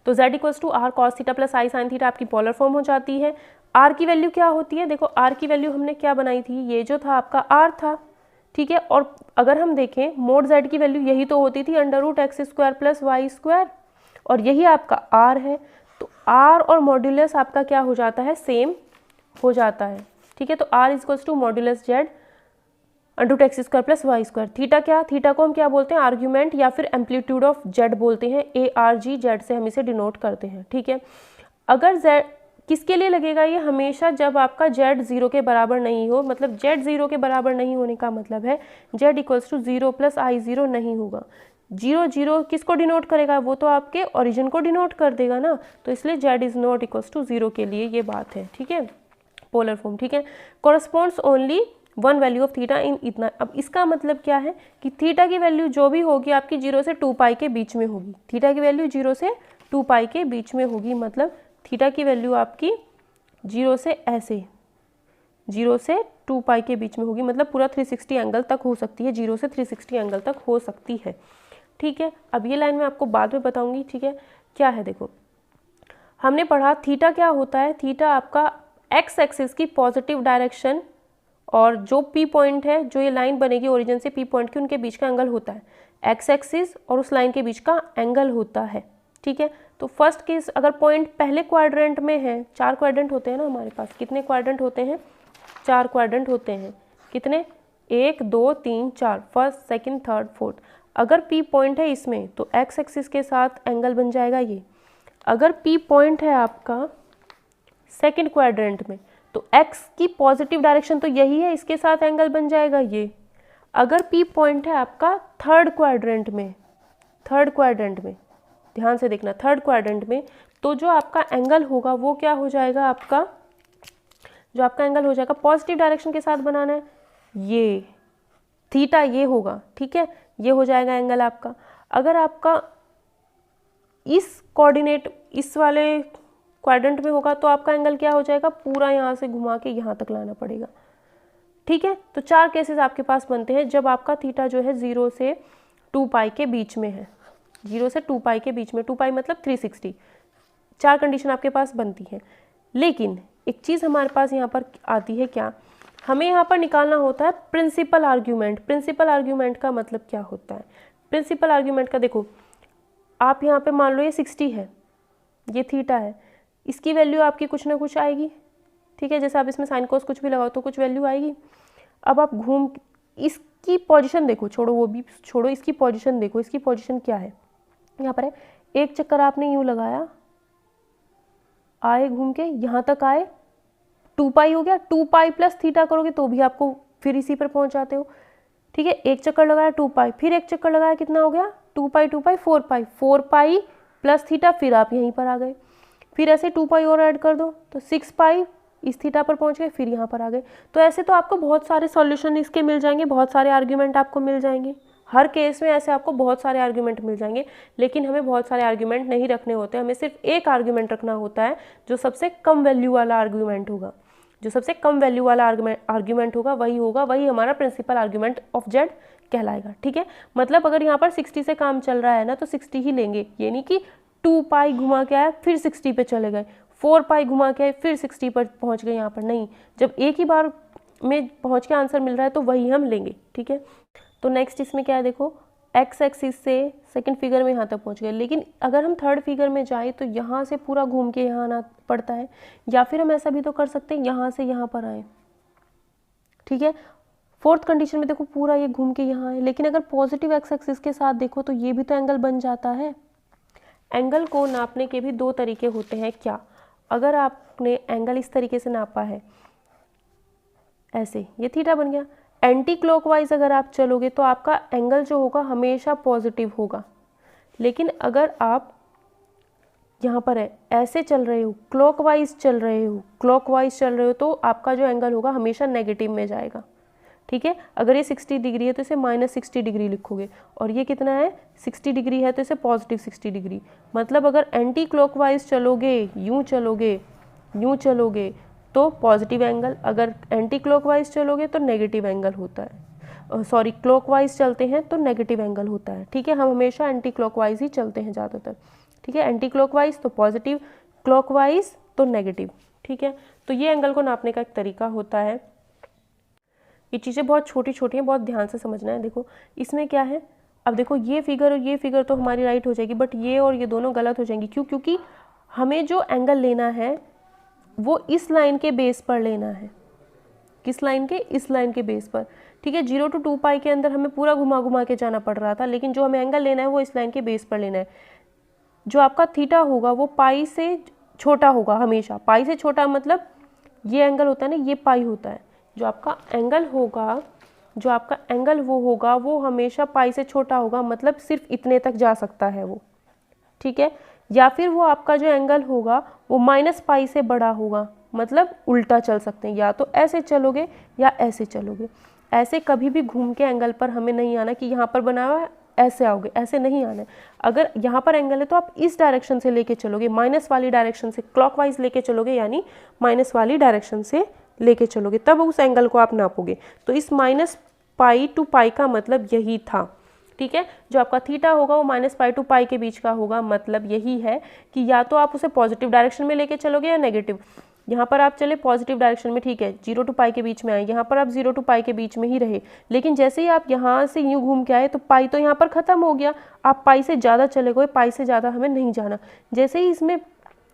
तो z equals to r cos theta plus i sin theta आपकी पोलर फॉर्म हो जाती है। आर की वैल्यू क्या होती है, देखो आर की वैल्यू हमने क्या बनाई थी, ये जो था आपका आर था, ठीक है। और अगर हम देखें मोड z की वैल्यू यही तो होती थी under root x square plus y square, और यही आपका आर है। तो आर और मॉड्यूलस आपका क्या हो जाता है, सेम हो जाता है, ठीक है। तो r equals to modulus z under root x square plus y square. Theta क्या, थीटा को हम क्या बोलते हैं, आर्ग्यूमेंट या फिर एम्पलीट्यूड ऑफ जेड बोलते हैं, ए आर जी, जेड से हम इसे डिनोट करते हैं, ठीक है। अगर जेड किसके लिए लगेगा, ये हमेशा जब आपका जेड 0 के बराबर नहीं हो, मतलब जेड 0 के बराबर नहीं होने का मतलब है जेड इक्वल्स टू 0 प्लस आई 0 नहीं होगा। 0 0 किसको डिनोट करेगा, वो तो आपके ओरिजिन को डिनोट कर देगा ना, तो इसलिए z is not equals to 0 के लिए ये बात है, ठीक है, पोलर फॉर्म, ठीक है। Corresponds only one value of theta in इतना। अब इसका मतलब क्या है कि थीटा की वैल्यू जो भी होगी आपकी 0 से 2 पाई के बीच में होगी, थीटा की वैल्यू 0 से 2 पाई के बीच में होगी, मतलब थीटा की वैल्यू आपकी 0 से ऐसे 0 से 2 पाई के बीच में होगी, मतलब पूरा 360 एंगल तक हो सकती है, 0 से 360 एंगल तक हो सकती है, ठीक है। अब ये लाइन मैं आपको बाद में बताऊंगी, ठीक है। क्या है, देखो हमने पढ़ा थीटा क्या होता है, थीटा आपका एक्स एक्सिस की पॉजिटिव डायरेक्शन और जो पी पॉइंट है, जो ये लाइन बनेगी ओरिजिन से पी पॉइंट की, उनके बीच का एंगल होता है, एक्स एक्सिस और उस लाइन के बीच का एंगल होता है, ठीक है। तो फर्स्ट केस अगर पॉइंट पहले क्वाड्रेंट में है, 4 क्वाड्रेंट होते हैं ना हमारे पास, कितने क्वाड्रेंट होते हैं, 4 क्वाड्रेंट होते हैं, कितने, 1 2 3 4, फर्स्ट सेकंड थर्ड फोर्थ। अगर पी पॉइंट है इसमें तो एक्स एक्सिस के साथ एंगल बन जाएगा ये। अगर पी पॉइंट है आपका सेकंड क्वाड्रेंट में तो एक्स की पॉजिटिव डायरेक्शन तो यही है, इसके साथ एंगल बन जाएगा ये। अगर पी पॉइंट है आपका थर्ड क्वाड्रेंट में, ध्यान से देखना, थर्ड क्वाड्रेंट में, तो जो आपका एंगल होगा वो क्या हो जाएगा, आपका जो आपका एंगल हो जाएगा पॉजिटिव डायरेक्शन के साथ बनाना है, ये थीटा ये होगा, ठीक है, ये हो जाएगा एंगल आपका। अगर आपका इस कोऑर्डिनेट इस वाले क्वाड्रेंट में होगा तो आपका एंगल क्या हो जाएगा, पूरा यहाँ से घुमा के यहाँ तक लाना पड़ेगा, ठीक है। तो 4 केसेस आपके पास बनते हैं जब आपका थीटा जो है 0 से 2 पाई के बीच में है, 0 से 2 पाई के बीच में, 2 पाई मतलब 360, 4 कंडीशन आपके पास बनती है। लेकिन एक चीज़ हमारे पास यहाँ पर आती है, क्या हमें यहाँ पर निकालना होता है प्रिंसिपल आर्ग्यूमेंट। प्रिंसिपल आर्ग्यूमेंट का मतलब क्या होता है, प्रिंसिपल आर्ग्यूमेंट का देखो, आप यहाँ पे मान लो ये 60 है, ये थीटा है, इसकी वैल्यू आपकी कुछ ना कुछ आएगी, ठीक है। जैसे आप इसमें साइन कोस कुछ भी लगाओ तो कुछ वैल्यू आएगी। अब आप घूम इसकी पोजीशन देखो, छोड़ो वो भी छोड़ो, इसकी पोजीशन देखो, इसकी पोजीशन क्या है, यहाँ पर है, एक चक्कर आपने यूँ लगाया, आए घूम के यहाँ तक आए, 2 पाई हो गया, 2 पाई प्लस थीटा करोगे तो भी आपको फिर इसी पर पहुँच जाते हो, ठीक है। एक चक्कर लगाया 2 पाई, फिर एक चक्कर लगाया, कितना हो गया, 2 पाई 2 पाई 4 पाई, 4 पाई प्लस थीटा, फिर आप यहीं पर आ गए, फिर ऐसे 2 पाई और ऐड कर दो तो 6 पाई इस थीटा पर पहुंच गए, फिर यहाँ पर आ गए। तो ऐसे तो आपको बहुत सारे सॉल्यूशन इसके मिल जाएंगे, बहुत सारे आर्ग्यूमेंट आपको मिल जाएंगे, हर केस में ऐसे आपको बहुत सारे आर्ग्यूमेंट मिल जाएंगे। लेकिन हमें बहुत सारे आर्ग्यूमेंट नहीं रखने होते, हमें सिर्फ एक आर्ग्यूमेंट रखना होता है जो सबसे कम वैल्यू वाला आर्ग्यूमेंट होगा, जो सबसे कम वैल्यू वाला आर्ग्यूमेंट होगा वही हमारा प्रिंसिपल आर्ग्यूमेंट ऑफ जेड कहलाएगा, ठीक है। मतलब अगर यहाँ पर 60 से काम चल रहा है ना तो 60 ही लेंगे, ये नहीं कि 2 पाई घुमा के आया फिर 60 पे चले गए, 4 पाई घुमा के फिर 60 पर पहुंच गए यहाँ पर, नहीं, जब एक ही बार में पहुंच के आंसर मिल रहा है तो वही हम लेंगे, ठीक है। तो नेक्स्ट इसमें क्या है, देखो एक्स एक्सिस से सेकंड फिगर में यहाँ तक पहुँच गए, लेकिन अगर हम थर्ड फिगर में जाए तो यहाँ से पूरा घूम के यहाँ आना पड़ता है, या फिर हम ऐसा भी तो कर सकते हैं यहाँ से यहाँ पर आए, ठीक है। फोर्थ कंडीशन में देखो पूरा ये घूम के यहाँ है, लेकिन अगर पॉजिटिव एक्स एक्सिस के साथ देखो तो ये भी तो एंगल बन जाता है। एंगल को नापने के भी दो तरीके होते हैं, क्या, अगर आपने एंगल इस तरीके से नापा है, ऐसे, ये थीटा बन गया। एंटी क्लॉकवाइज अगर आप चलोगे तो आपका एंगल जो होगा हमेशा पॉजिटिव होगा, लेकिन अगर आप यहाँ पर है ऐसे चल रहे हो, क्लॉकवाइज चल रहे हो तो आपका जो एंगल होगा हमेशा नेगेटिव में जाएगा, ठीक है। अगर ये 60 डिग्री है तो इसे -60 डिग्री लिखोगे, और ये कितना है 60 डिग्री है तो इसे पॉजिटिव 60 डिग्री। मतलब अगर एंटी क्लॉकवाइज चलोगे, यूँ चलोगे तो पॉजिटिव एंगल, अगर एंटी क्लॉकवाइज चलोगे तो नेगेटिव एंगल होता है, सॉरी क्लॉकवाइज चलते हैं तो नेगेटिव एंगल होता है, ठीक है। हम हमेशा एंटी क्लॉकवाइज ही चलते हैं ज़्यादातर, ठीक है। एंटी क्लॉकवाइज तो पॉजिटिव, क्लॉकवाइज तो नेगेटिव, ठीक है। तो ये एंगल को नापने का एक तरीका होता है। ये चीज़ें बहुत छोटी छोटी हैं, बहुत ध्यान से समझना है। देखो इसमें क्या है, अब देखो ये फिगर और ये फिगर तो हमारी राइट हो जाएगी, बट ये और ये दोनों गलत हो जाएंगी। क्यों? क्योंकि हमें जो एंगल लेना है वो इस लाइन के बेस पर लेना है। किस लाइन के? इस लाइन के बेस पर, ठीक है। 0 to 2 पाई के अंदर हमें पूरा घुमा घुमा के जाना पड़ रहा था, लेकिन जो हमें एंगल लेना है वो इस लाइन के बेस पर लेना है। जो आपका थीटा होगा वो पाई से छोटा होगा हमेशा। पाई से छोटा मतलब ये एंगल होता है ना, ये पाई होता है। जो आपका एंगल होगा वो हमेशा पाई से छोटा होगा, मतलब सिर्फ इतने तक जा सकता है वो, ठीक है। या फिर वो आपका जो एंगल होगा वो -पाई से बड़ा होगा, मतलब उल्टा चल सकते हैं, या तो ऐसे चलोगे या ऐसे चलोगे। ऐसे कभी भी घूम के एंगल पर हमें नहीं आना कि यहाँ पर बना हुआ है ऐसे आओगे, ऐसे नहीं आना है। अगर यहाँ पर एंगल है तो आप इस डायरेक्शन से लेके चलोगे, माइनस वाली डायरेक्शन से क्लॉकवाइज लेके चलोगे, यानी माइनस वाली डायरेक्शन से लेके चलोगे, तब उस एंगल को आप नापोगे। तो इस -पाई टू पाई का मतलब यही था, ठीक है। जो आपका थीटा होगा वो -पाई टू पाई के बीच का होगा, मतलब यही है कि या तो आप उसे पॉजिटिव डायरेक्शन में लेके चलोगे या नेगेटिव। यहाँ पर आप चले पॉजिटिव डायरेक्शन में, ठीक है, 0 to पाई के बीच में आए, यहाँ पर आप 0 to पाई के बीच में ही रहे, लेकिन जैसे ही आप यहाँ से यूँ घूम के आए तो पाई तो यहाँ पर ख़त्म हो गया, आप पाई से ज़्यादा चले गए, पाई से ज़्यादा हमें नहीं जाना। जैसे ही इसमें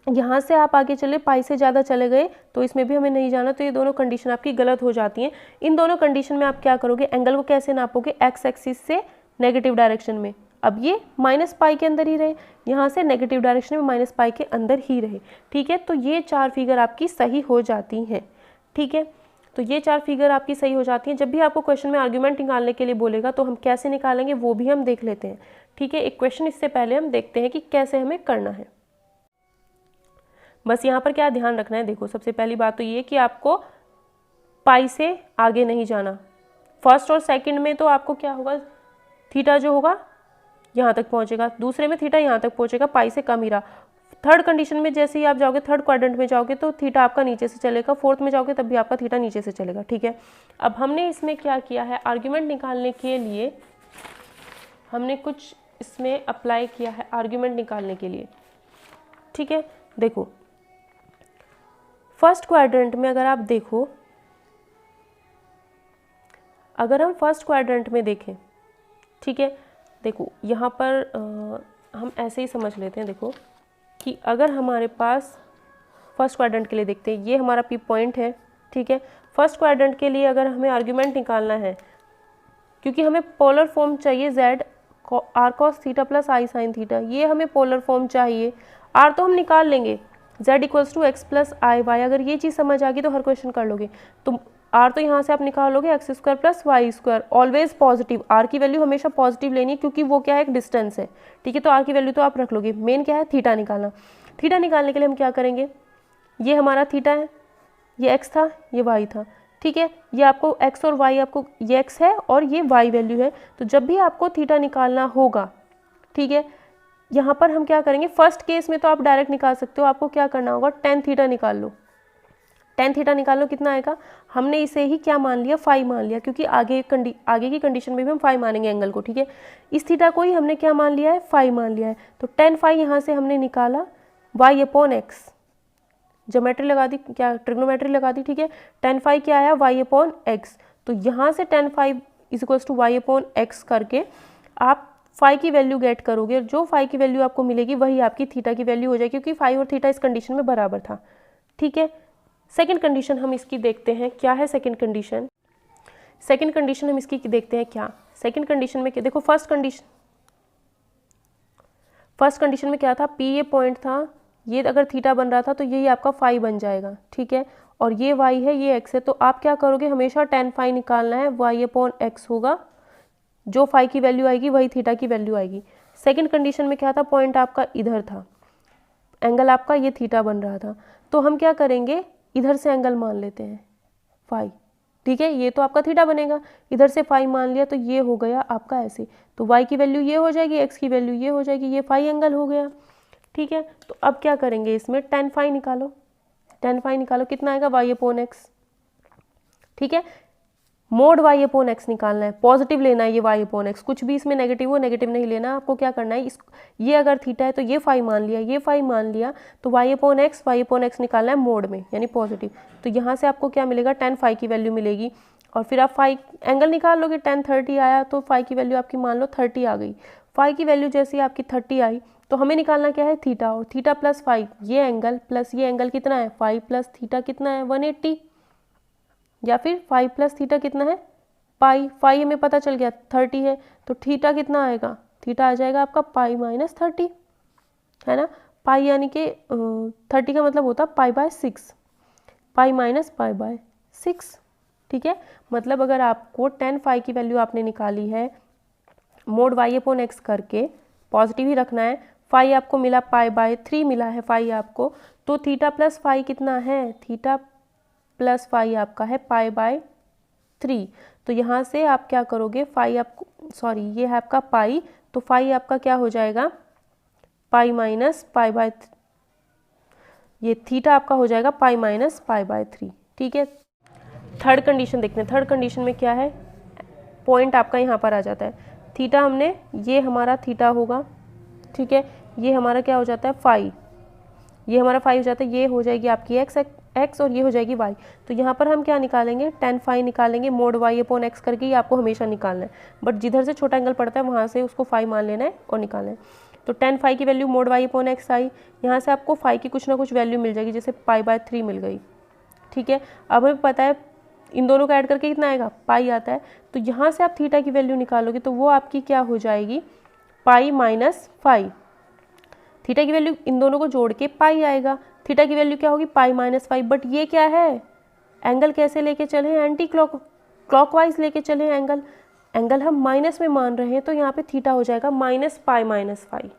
यहाँ से आप आगे चले, पाई से ज़्यादा चले गए तो इसमें भी हमें नहीं जाना, तो ये दोनों कंडीशन आपकी गलत हो जाती हैं। इन दोनों कंडीशन में आप क्या करोगे, एंगल को कैसे नापोगे, एक्स एक्सिस से नेगेटिव डायरेक्शन में। अब ये -पाई के अंदर ही रहे, यहाँ से नेगेटिव डायरेक्शन में -पाई के अंदर ही रहे, ठीक है। तो ये 4 फिगर आपकी सही हो जाती हैं, ठीक है। तो ये 4 फिगर आपकी सही हो जाती हैं। जब भी आपको क्वेश्चन में आर्ग्यूमेंट निकालने के लिए बोलेगा तो हम कैसे निकालेंगे वो भी हम देख लेते हैं, ठीक है। एक क्वेश्चन इससे पहले हम देखते हैं कि कैसे हमें करना है। बस यहाँ पर क्या ध्यान रखना है, देखो सबसे पहली बात तो ये कि आपको पाई से आगे नहीं जाना। फर्स्ट और सेकंड में तो आपको क्या होगा, थीटा जो होगा यहाँ तक पहुँचेगा, दूसरे में थीटा यहाँ तक पहुँचेगा, पाई से कम ही रहा। थर्ड कंडीशन में जैसे ही आप जाओगे, थर्ड क्वाड्रेंट में जाओगे तो थीटा आपका नीचे से चलेगा, फोर्थ में जाओगे तब भी आपका थीटा नीचे से चलेगा, ठीक है। अब हमने इसमें क्या किया है, आर्ग्यूमेंट निकालने के लिए हमने कुछ इसमें अप्लाई किया है आर्ग्यूमेंट निकालने के लिए, ठीक है। देखो फर्स्ट क्वाड्रेंट में अगर आप देखो, अगर हम फर्स्ट क्वाड्रेंट में देखें, ठीक है, देखो यहाँ पर हम ऐसे ही समझ लेते हैं, देखो कि अगर हमारे पास फर्स्ट क्वाड्रेंट के लिए देखते हैं, ये हमारा पी पॉइंट है, ठीक है। फर्स्ट क्वाड्रेंट के लिए अगर हमें आर्ग्यूमेंट निकालना है, क्योंकि हमें पोलर फॉर्म चाहिए z r cos theta plus i sin theta, ये हमें पोलर फॉर्म चाहिए। r तो हम निकाल लेंगे, z equals to x plus i y, अगर ये चीज़ समझ आ गई तो हर क्वेश्चन कर लोगे। तो r तो यहाँ से आप निकालोगे x square plus y square, always positive, r की वैल्यू हमेशा पॉजिटिव लेनी है क्योंकि वो क्या है, एक डिस्टेंस है, ठीक है। तो r की वैल्यू तो आप रख लोगे। मेन क्या है, थीटा निकालना। थीटा निकालने के लिए हम क्या करेंगे, ये हमारा थीटा है, ये x था, ये y था, ठीक है। ये आपको x और y, आपको ये x है और ये y वैल्यू है। तो जब भी आपको थीटा निकालना होगा, ठीक है, यहाँ पर हम क्या करेंगे, फर्स्ट केस में तो आप डायरेक्ट निकाल सकते हो, आपको क्या करना होगा, tan थीटा निकाल लो। tan थीटा निकाल लो, कितना आएगा, हमने इसे ही क्या मान लिया, फाई मान लिया, क्योंकि आगे की कंडीशन में भी हम फाई मानेंगे एंगल को, ठीक है। इस थीटा को ही हमने क्या मान लिया है, फाई मान लिया है। तो tan फाई यहाँ से हमने निकाला y अपॉन एक्स, ज्योमेट्री लगा दी, क्या ट्रिग्नोमेट्री लगा दी, ठीक है। tan phi क्या आया, y/x। तो यहाँ से tan phi is to y/x करके आप फाई की वैल्यू गेट करोगे, और जो फाई की वैल्यू आपको मिलेगी वही आपकी थीटा की वैल्यू हो जाएगी, क्योंकि फाई और थीटा इस कंडीशन में बराबर था, ठीक है। सेकंड कंडीशन हम इसकी देखते हैं, क्या है सेकंड कंडीशन। सेकंड कंडीशन हम इसकी देखते हैं क्या। सेकंड कंडीशन में क्या, देखो फर्स्ट कंडीशन में क्या था, P ये पॉइंट था, ये अगर थीटा बन रहा था तो यही आपका फाई बन जाएगा, ठीक है। और ये y है, ये x है, तो आप क्या करोगे, हमेशा tan phi निकालना है, y/x होगा, जो फाई की वैल्यू आएगी वही थीटा की वैल्यू आएगी। सेकंड कंडीशन में क्या था, पॉइंट आपका इधर था, एंगल आपका ये थीटा बन रहा था, तो हम क्या करेंगे, इधर से एंगल मान लेते हैं फाई, ठीक है। ये तो आपका थीटा बनेगा, इधर से फाई मान लिया, तो ये हो गया आपका ऐसे, तो y की वैल्यू ये हो जाएगी, x की वैल्यू ये हो जाएगी, ये फाई एंगल हो गया, ठीक है। तो अब क्या करेंगे, इसमें tan phi निकालो, tan phi निकालो, कितना आएगा, y/x, ठीक है। मोड y/x निकालना है, पॉजिटिव लेना है ये y/x, कुछ भी इसमें नेगेटिव हो, नेगेटिव नहीं लेना, आपको क्या करना है, इस ये अगर थीटा है तो ये फाई मान लिया, ये फाई मान लिया, तो y/x निकालना है मोड में, यानी पॉजिटिव। तो यहाँ से आपको क्या मिलेगा, tan phi की वैल्यू मिलेगी, और फिर आप फाई एंगल निकाल लोगे, tan 30 आया तो फाई की वैल्यू आपकी मान लो 30 आ गई। फाई की वैल्यू जैसे आपकी 30 आई तो हमें निकालना क्या है, थीटा, और थीटा प्लस फाई, ये एंगल प्लस ये एंगल कितना है, फाई प्लस थीटा कितना है, 180, या फिर फाई प्लस थीटा कितना है, पाई, फाई हमें पता चल गया 30 है, तो थीटा कितना आएगा, थीटा आ जाएगा आपका π-30, है ना। पाई यानी कि 30 का मतलब होता है π/6, π-π/6, ठीक है। मतलब अगर आपको tan phi की वैल्यू आपने निकाली है, मोड y/x करके पॉजिटिव ही रखना है, फाई आपको मिला π/3 मिला है फाई आपको, तो थीटा प्लस फाई कितना है, थीटा प्लस फाई आपका है π/3। तो यहाँ से आप क्या करोगे, फाई आपको, सॉरी ये है आपका पाई, तो फाई आपका क्या हो जाएगा, π-π/3, ये थीटा आपका हो जाएगा π-π/3, ठीक है। थर्ड कंडीशन देखते हैं, थर्ड कंडीशन में क्या है, पॉइंट आपका यहाँ पर आ जाता है, थीटा हमने, ये हमारा थीटा होगा, ठीक है, ये हमारा क्या हो जाता है फाई, ये हमारा फाई हो जाता है, ये हो जाएगी आपकी x और ये हो जाएगी y। तो यहाँ पर हम क्या निकालेंगे, tan phi निकालेंगे, मोड y/x करके, ये आपको हमेशा निकालना है, बट जिधर से छोटा एंगल पड़ता है वहाँ से उसको फाई मान लेना है और निकालना है। तो tan phi की वैल्यू मोड y/x आई, यहाँ से आपको फाई की कुछ ना कुछ वैल्यू मिल जाएगी, जैसे π/3 मिल गई, ठीक है। अब हमें पता है इन दोनों का ऐड करके कितना आएगा, पाई आता है, तो यहाँ से आप थीटा की वैल्यू निकालोगे तो वो आपकी क्या हो जाएगी, π-φ, थीटा की वैल्यू इन दोनों को जोड़ के पाई आएगा, थीटा की वैल्यू क्या होगी, π-5, बट ये क्या है, एंगल कैसे लेके चले, एंटी क्लॉकवाइज लेके चले एंगल हम माइनस में मान रहे हैं, तो यहाँ पे थीटा हो जाएगा -π-φ,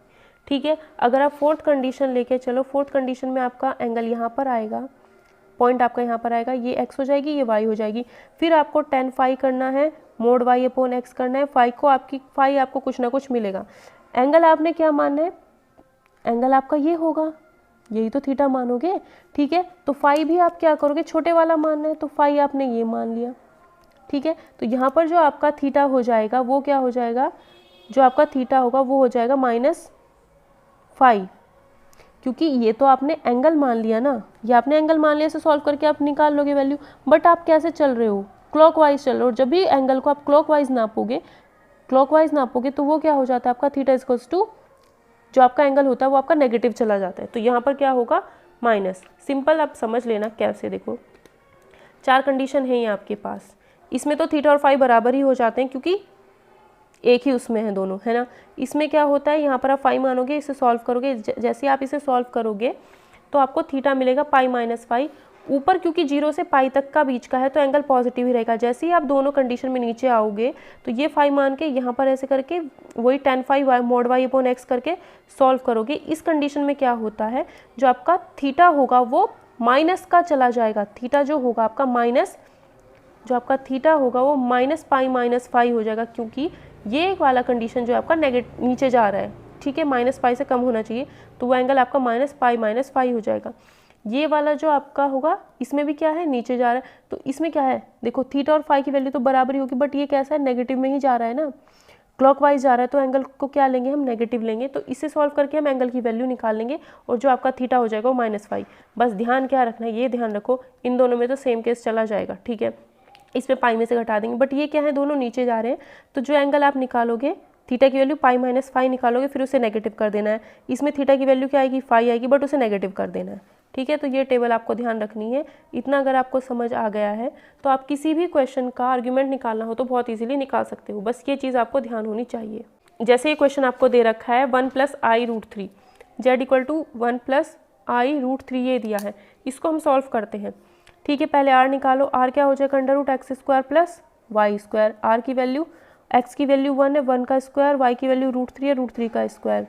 ठीक है। अगर आप फोर्थ कंडीशन लेके चलो, फोर्थ कंडीशन में आपका एंगल यहाँ पर आएगा, पॉइंट आपका यहाँ पर आएगा, ये x हो जाएगी, ये y हो जाएगी, फिर आपको tan phi करना है, मोड y/x करना है, फाई आपको कुछ ना कुछ मिलेगा। एंगल आपने क्या मानना है, एंगल आपका ये होगा, यही तो थीटा मानोगे, ठीक है। तो फाई भी आप क्या करोगे, छोटे वाला मानना है, तो फाई आपने ये मान लिया, ठीक है। तो यहाँ पर जो आपका थीटा हो जाएगा वो क्या हो जाएगा, जो आपका थीटा होगा वो हो जाएगा -φ, क्योंकि ये तो आपने एंगल मान लिया ना, ये आपने एंगल मान लिया, इसे सॉल्व करके आप निकाल लोगे वैल्यू, बट आप कैसे चल रहे हो, क्लॉकवाइज चल रहे हो। जब भी एंगल को आप क्लॉकवाइज नापोगे तो वो क्या हो जाता है आपका, थीटा इक्वल्स टू जो आपका एंगल होता है वो आपका नेगेटिव चला जाता है, तो यहाँ पर क्या होगा, माइनस। सिंपल, आप समझ लेना कैसे, देखो 4 कंडीशन है ये आपके पास, इसमें तो थीटा और फाई बराबर ही हो जाते हैं क्योंकि एक ही उसमें है दोनों, है ना। इसमें क्या होता है, यहाँ पर आप फाई मानोगे, इसे सॉल्व करोगे, जैसे आप इसे सॉल्व करोगे तो आपको थीटा मिलेगा π-φ, ऊपर क्योंकि 0 से पाई तक का बीच का है तो एंगल पॉजिटिव ही रहेगा। जैसे ही आप दोनों कंडीशन में नीचे आओगे तो ये फाई मान के यहाँ पर ऐसे करके वही tan phi मोड y/x करके सॉल्व करोगे। इस कंडीशन में क्या होता है, जो आपका थीटा होगा वो माइनस का चला जाएगा, थीटा जो होगा आपका माइनस, जो आपका थीटा होगा वो -π-φ हो जाएगा, क्योंकि ये वाला कंडीशन जो आपका नीचे जा रहा है, ठीक है, -π से कम होना चाहिए, तो वो एंगल आपका -π-φ हो जाएगा। ये वाला जो आपका होगा इसमें भी क्या है, नीचे जा रहा है, तो इसमें क्या है, देखो थीटा और फाई की वैल्यू तो बराबर ही होगी, बट ये कैसा है, नेगेटिव में ही जा रहा है ना, क्लॉकवाइज जा रहा है तो एंगल को क्या लेंगे हम, नेगेटिव लेंगे। तो इसे सॉल्व करके हम एंगल की वैल्यू निकाल लेंगे और जो आपका थीटा हो जाएगा वो -5। बस ध्यान क्या रखना है, ये ध्यान रखो इन दोनों में तो सेम केस चला जाएगा, ठीक है। इसमें पाई में से घटा देंगे, बट ये क्या है, दोनों नीचे जा रहे हैं, तो जो एंगल आप निकालोगे थीटा की वैल्यू π-5 निकालोगे, फिर उसे नेगेटिव कर देना है। इसमें थीटा की वैल्यू क्या आएगी, फाई आएगी, बट उसे नेगेटिव कर देना है, ठीक है। तो ये टेबल आपको ध्यान रखनी है। इतना अगर आपको समझ आ गया है तो आप किसी भी क्वेश्चन का आर्ग्यूमेंट निकालना हो तो बहुत इजीली निकाल सकते हो। बस ये चीज़ आपको ध्यान होनी चाहिए। जैसे ये क्वेश्चन आपको दे रखा है 1 + i√3 z = 1 + i√3 ये दिया है, इसको हम सॉल्व करते हैं, ठीक है। पहले r निकालो, r क्या हो जाएगा √x² + y²। r की वैल्यू, x की वैल्यू 1 है, 1 का स्क्वायर, y की वैल्यू √3 है, √3 का स्क्वायर।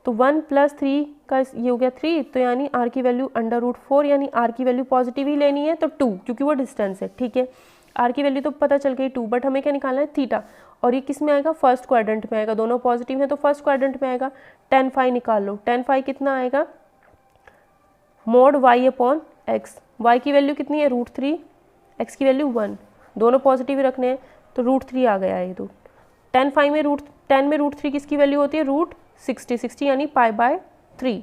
तो 1 + 3 का ये हो गया 3, तो यानी r की वैल्यू √4, यानी r की वैल्यू पॉजिटिव ही लेनी है तो 2, क्योंकि वो डिस्टेंस है, ठीक है। r की वैल्यू तो पता चल गई 2, बट हमें क्या निकालना है, थीटा। और ये किस में आएगा, फर्स्ट क्वाड्रेंट में आएगा, दोनों पॉजिटिव हैं तो फर्स्ट क्वाड्रेंट में आएगा। tan phi निकाल लो, tan phi कितना आएगा, mod y/x। y की वैल्यू कितनी है, √3, x की वैल्यू 1, दोनों पॉजिटिव रखने हैं तो √3 आ गया ये। तो tan phi में √3 किसकी वैल्यू होती है, √60 यानी π/3।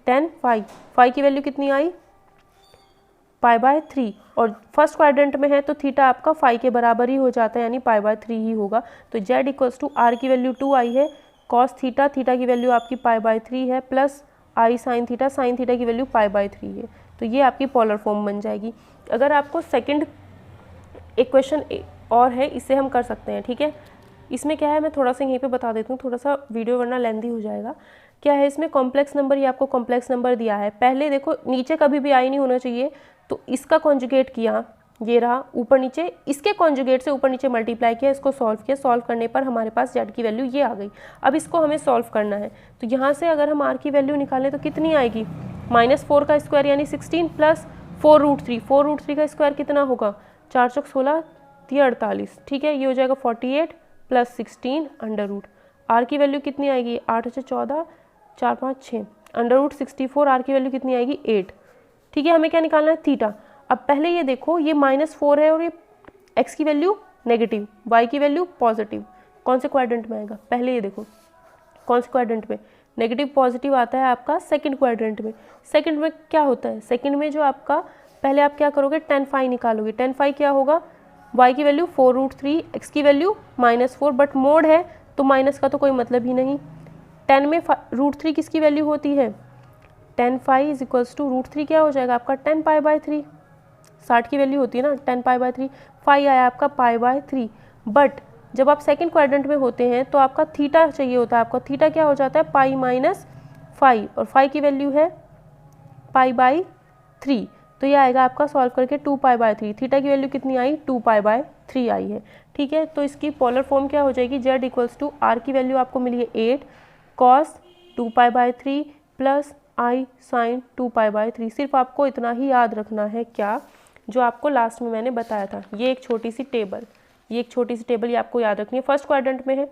tan phi की वैल्यू कितनी आई, π/3, और फर्स्ट क्वाड्रेंट में है तो थीटा आपका फाई के बराबर ही हो जाता है, यानी π/3 ही होगा। तो z = r की वैल्यू 2 आई है, cos थीटा, थीटा की वैल्यू आपकी π/3 है, प्लस i sin थीटा की वैल्यू π/3 है। तो ये आपकी पोलर फॉर्म बन जाएगी। अगर आपको सेकंड एक क्वेश्चन और है, इससे हम कर सकते हैं, ठीक है। इसमें क्या है, मैं थोड़ा सा यहीं पे बता देती हूँ, थोड़ा सा वीडियो वरना लेंदी हो जाएगा। क्या है इसमें, कॉम्प्लेक्स नंबर, ये आपको कॉम्प्लेक्स नंबर दिया है। पहले देखो नीचे कभी भी आई नहीं होना चाहिए, तो इसका कॉन्जुगेट किया, ये रहा ऊपर नीचे, इसके कॉन्जुगेट से ऊपर नीचे मल्टीप्लाई किया, इसको सॉल्व किया, सॉल्व करने पर हमारे पास z की वैल्यू ये आ गई। अब इसको हमें सॉल्व करना है, तो यहाँ से अगर हम r की वैल्यू निकालें तो कितनी आएगी, -4 का स्क्वायर यानी 16 प्लस 4√3, 4√3 का स्क्वायर कितना होगा, 4 × 16 48, ठीक है। ये हो जाएगा 48 + 16 अंडर रूट। r की वैल्यू कितनी आएगी, 8 × 14 4 5 6 अंडर रूट 64, r की वैल्यू कितनी आएगी 8, ठीक है। हमें क्या निकालना है, थीटा। अब पहले ये देखो, ये -4 है और ये x की वैल्यू नेगेटिव, y की वैल्यू पॉजिटिव, कौन से क्वाड्रेंट में आएगा, पहले ये देखो कौन से क्वाड्रेंट में, नेगेटिव पॉजिटिव आता है आपका सेकंड क्वाड्रेंट में। सेकंड में क्या होता है, सेकंड में जो आपका, पहले आप क्या करोगे, tan phi निकालोगे। tan phi क्या होगा, y की वैल्यू 4√3, x की वैल्यू -4, बट मोड है तो माइनस का तो कोई मतलब ही नहीं। 10 में √3 किसकी वैल्यू होती है, tan phi = √3 क्या हो जाएगा आपका, 10 π/3, 60 की वैल्यू होती है ना, 10 π/3, फाई आया आपका π/3। बट जब आप सेकंड क्वाड्रेंट में होते हैं तो आपका थीटा चाहिए होता है, आपका थीटा क्या हो जाता है, π-5, और फाई की वैल्यू है π/3, तो ये आएगा आपका सॉल्व करके 2 π/3। थीटा की वैल्यू कितनी आई, 2 π/3 आई है, ठीक है। तो इसकी पोलर फॉर्म क्या हो जाएगी, z = r की वैल्यू आपको मिली है 8 cos 2 π/3 प्लस i sin 2 π/3। सिर्फ आपको इतना ही याद रखना है, क्या, जो आपको लास्ट में मैंने बताया था, ये एक छोटी सी टेबल, ये आपको याद रखनी है। फर्स्ट क्वाड्रेंट में है,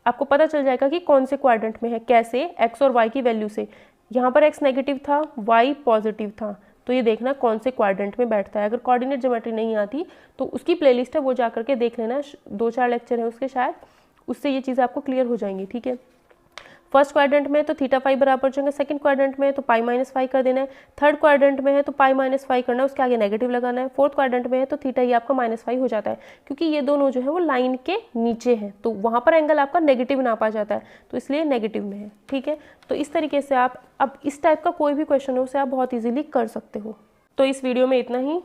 आपको पता चल जाएगा कि कौन से क्वाड्रेंट में है, कैसे, x और y की वैल्यू से। यहाँ पर x नेगेटिव था, y पॉजिटिव था, तो ये देखना कौन से क्वाड्रेंट में बैठता है। अगर कोऑर्डिनेट ज्योमेट्री नहीं आती तो उसकी प्लेलिस्ट है, वो जा करके देख लेना, 2-4 लेक्चर है उसके शायद, उससे ये चीज़ें आपको क्लियर हो जाएंगी, ठीक है। फर्स्ट क्वाड्रेंट में तो थीटा फाई बराबर जाएंगे, सेकंड क्वाड्रेंट में है तो π-5 कर देना है, थर्ड क्वाड्रेंट में है तो π-5 करना है, उसके आगे नेगेटिव लगाना है, फोर्थ क्वाड्रेंट में है तो थीटा ही आपका -5 हो जाता है, क्योंकि ये दोनों जो है वो लाइन के नीचे हैं, तो वहाँ पर एंगल आपका नेगेटिव नापा जाता है, तो इसलिए नेगेटिव में है, ठीक है। तो इस तरीके से आप, अब इस टाइप का कोई भी क्वेश्चन हो उसे आप बहुत ईजिली कर सकते हो। तो इस वीडियो में इतना ही।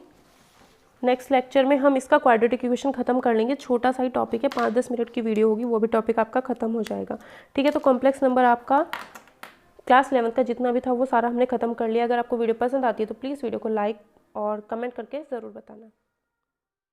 नेक्स्ट लेक्चर में हम इसका क्वाड्रेटिक इक्वेशन खत्म कर लेंगे, छोटा सा ही टॉपिक है, 5-10 मिनट की वीडियो होगी, वो भी टॉपिक आपका खत्म हो जाएगा, ठीक है। तो कॉम्प्लेक्स नंबर आपका क्लास 11 का जितना भी था वो सारा हमने खत्म कर लिया। अगर आपको वीडियो पसंद आती है तो प्लीज़ वीडियो को लाइक और कमेंट करके ज़रूर बताना।